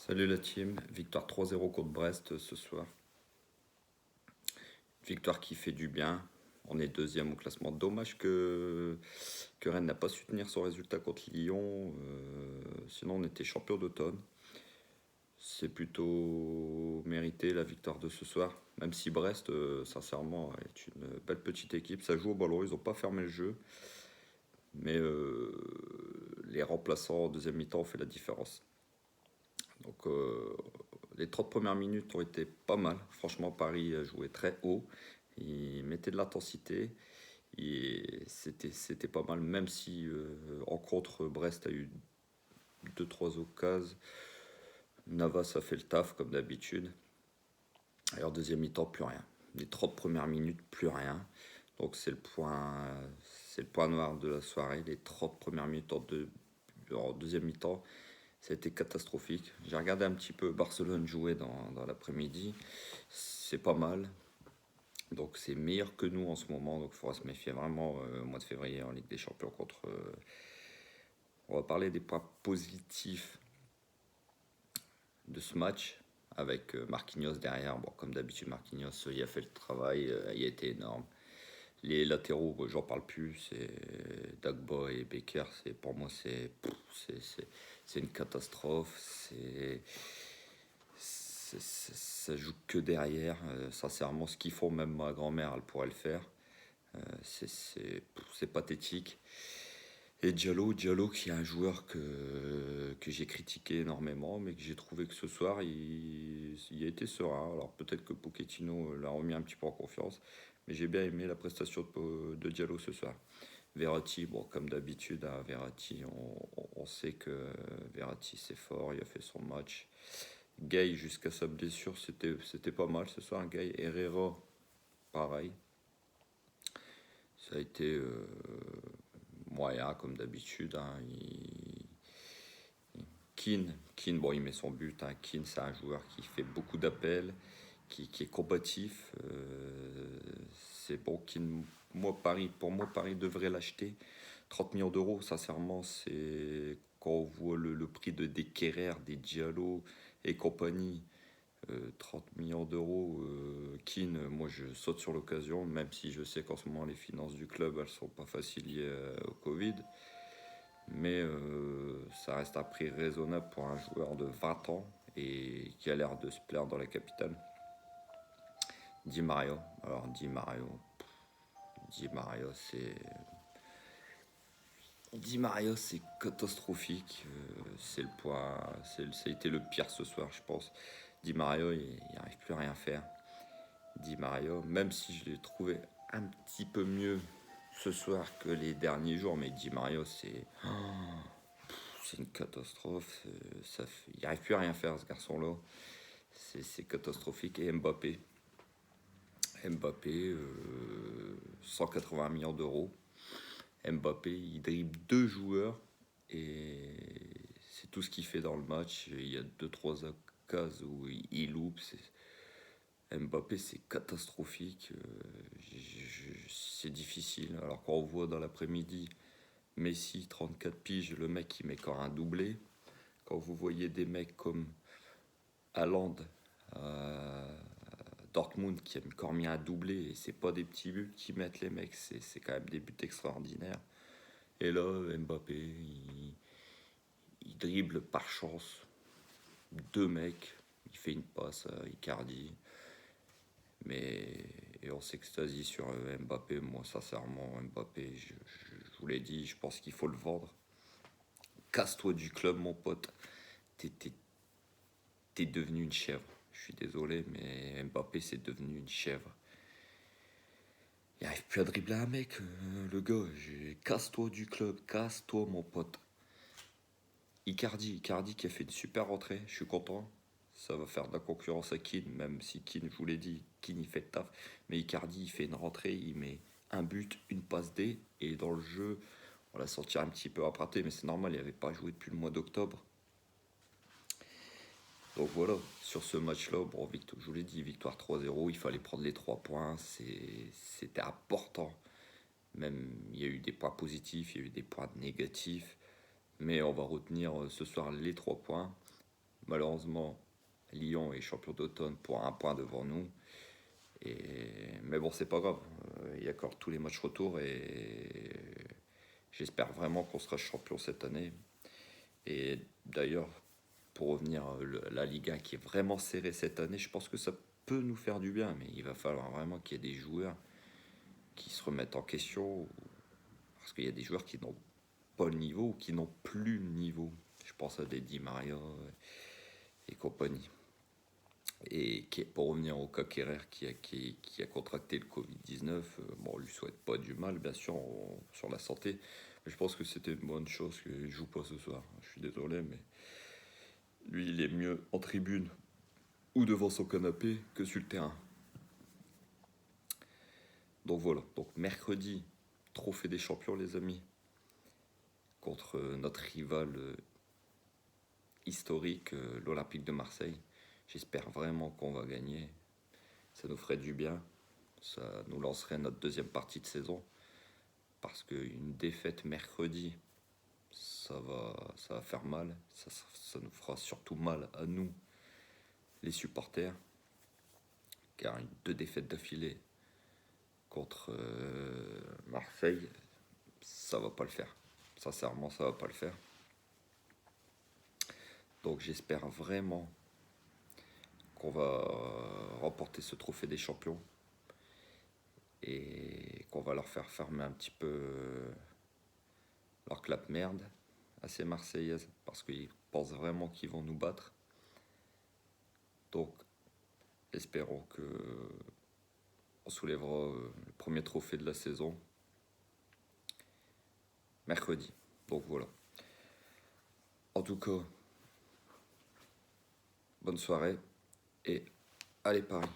Salut la team, victoire 3-0 contre Brest ce soir. Victoire qui fait du bien. On est deuxième au classement. Dommage que Rennes n'a pas su tenir son résultat contre Lyon. Sinon, on était champion d'automne. C'est plutôt mérité la victoire de ce soir. Même si Brest, sincèrement, est une belle petite équipe. Ça joue au ballon, ils n'ont pas fermé le jeu. Mais les remplaçants en deuxième mi-temps ont fait la différence. Donc les 30 premières minutes ont été pas mal. Franchement, Paris jouait très haut. Il mettait de l'intensité. Et c'était pas mal, même si en contre, Brest a eu deux trois occasions. Navas a fait le taf comme d'habitude. Et en deuxième mi-temps, plus rien. Les 30 premières minutes, plus rien. Donc c'est le point noir de la soirée. Les 30 premières minutes en deuxième mi-temps, ça a été catastrophique. J'ai regardé un petit peu Barcelone jouer dans l'après-midi. C'est pas mal. Donc c'est meilleur que nous en ce moment. Donc il faudra se méfier vraiment au mois de février en Ligue des Champions contre. On va parler des points positifs de ce match avec Marquinhos derrière. Bon, comme d'habitude, Marquinhos, il a fait le travail, il a été énorme. Les latéraux, j'en parle plus, c'est Dagba et Becker. Pour moi, c'est une catastrophe. Ça joue que derrière. Sincèrement, ce qu'ils font, même ma grand-mère, elle pourrait le faire. C'est pathétique. Et Diallo qui est un joueur que j'ai critiqué énormément, mais que j'ai trouvé que ce soir, il a été serein. Alors peut-être que Pochettino l'a remis un petit peu en confiance, mais j'ai bien aimé la prestation de Diallo ce soir. Verratti, bon, comme d'habitude, hein, Verratti, on sait que Verratti c'est fort, il a fait son match. Gay, jusqu'à sa blessure, c'était pas mal ce soir. Gay, Herrera, pareil. Ça a été moyen, comme d'habitude. Hein. Keane, bon, il met son but. Hein. Keane, c'est un joueur qui fait beaucoup d'appels, qui est combatif. C'est bon, Keane, pour moi, Paris devrait l'acheter. 30 millions d'euros, sincèrement, c'est quand on voit le prix de des Kerrer, des Diallo et compagnie. 30 millions d'euros, Keane, moi je saute sur l'occasion, même si je sais qu'en ce moment les finances du club elles sont pas faciles liées au Covid. Mais ça reste un prix raisonnable pour un joueur de 20 ans et qui a l'air de se plaire dans la capitale. Di Mario, alors Di Mario c'est catastrophique. C'est le point, ça a été le pire ce soir, je pense. Di Mario, il n'arrive plus à rien faire. Di Mario, même si je l'ai trouvé un petit peu mieux ce soir que les derniers jours, mais Di Mario, c'est une catastrophe. Il n'arrive plus à rien faire, ce garçon-là. C'est catastrophique. Et Mbappé, 180 millions d'euros. Mbappé, il dribble deux joueurs et c'est tout ce qu'il fait dans le match. Il y a deux trois occasions où il loupe. Mbappé, c'est catastrophique. C'est difficile. Alors quand on voit dans l'après-midi Messi, 34 piges, le mec qui met encore un doublé. Quand vous voyez des mecs comme Haaland, Dortmund qui a encore mis un doublé, et c'est pas des petits buts qui mettent les mecs, c'est quand même des buts extraordinaires. Et là, Mbappé, il dribble par chance deux mecs, il fait une passe à Icardi, mais et on s'extasie sur Mbappé. Moi, sincèrement, Mbappé, je vous l'ai dit, je pense qu'il faut le vendre. Casse-toi du club, mon pote. T'es devenu une chèvre. Je suis désolé, mais Mbappé, c'est devenu une chèvre. Il arrive plus à dribbler un mec, le gars. Casse-toi du club, casse-toi, mon pote. Icardi qui a fait une super rentrée, je suis content. Ça va faire de la concurrence à Keane, même si Keane, je vous l'ai dit, Keane il fait le taf. Mais Icardi, il fait une rentrée, il met un but, une passe D, et dans le jeu, on l'a senti un petit peu emprunté, mais c'est normal, il n'avait pas joué depuis le mois d'octobre. Donc voilà, sur ce match-là, bon, je vous l'ai dit, victoire 3-0, il fallait prendre les 3 points, c'était important. Même, il y a eu des points positifs, il y a eu des points négatifs, mais on va retenir ce soir les 3 points. Malheureusement, Lyon est champion d'automne pour un point devant nous. Mais bon, c'est pas grave. Il y a encore tous les matchs retour et j'espère vraiment qu'on sera champion cette année. Et d'ailleurs, pour revenir à la Liga qui est vraiment serrée cette année, je pense que ça peut nous faire du bien, mais il va falloir vraiment qu'il y ait des joueurs qui se remettent en question, parce qu'il y a des joueurs qui n'ont pas le niveau ou qui n'ont plus le niveau. Je pense à des Di Maria et compagnie. Et pour revenir au cas Kerrer qui a contracté le Covid-19, bon, on lui souhaite pas du mal, bien sûr, sur la santé, mais je pense que c'était une bonne chose qu'il joue pas ce soir. Je suis désolé, mais lui, il est mieux en tribune ou devant son canapé que sur le terrain. Donc voilà, donc mercredi, trophée des champions, les amis, contre notre rival historique, l'Olympique de Marseille. J'espère vraiment qu'on va gagner. Ça nous ferait du bien. Ça nous lancerait notre deuxième partie de saison. Parce qu'une défaite mercredi, ça va faire mal. Ça nous fera surtout mal à nous, les supporters. Car deux défaites d'affilée contre Marseille, ça va pas le faire. Sincèrement, ça va pas le faire. Donc j'espère vraiment qu'on va remporter ce trophée des champions et qu'on va leur faire fermer un petit peu leur clap merde à ces Marseillaises parce qu'ils pensent vraiment qu'ils vont nous battre. Donc espérons que on soulèvera le premier trophée de la saison mercredi. Donc voilà. En tout cas, bonne soirée et allez Paris.